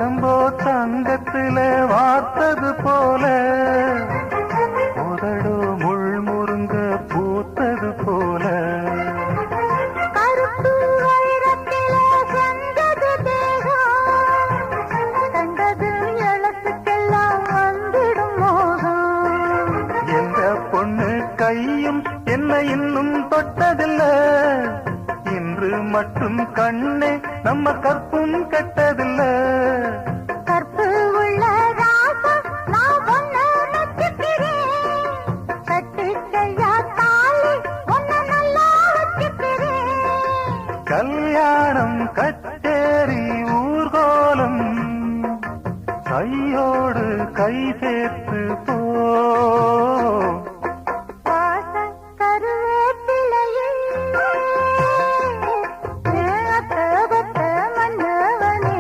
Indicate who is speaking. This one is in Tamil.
Speaker 1: உடம்போ தங்கத்தில வார்த்தது போல உதடோ முள் முருங்க பூத்தது போல
Speaker 2: கருப்பு வைரத்தில செஞ்சது தேகம் கண்டது எழுத்துக்கெல்லாம் வந்திடும் மோகம்.
Speaker 1: எந்த பொண்ணு கையும் என்ன இன்னும் தொட்டதில்ல இன்று மட்டும் கண்ணே நம்ம கற்பும் கெட்டதில்ல.
Speaker 2: கற்பு உள்ள ராசம் நான் ஒன்னு நச்சுக்கிறேன் கட்டிக்கையா தாலி ஒன்னு நல்லா வச்சுக்கிறேன்.
Speaker 1: கல்யாணம் கச்சேரி ஊர்கோலம் கையோடு கை சேர்த்து போ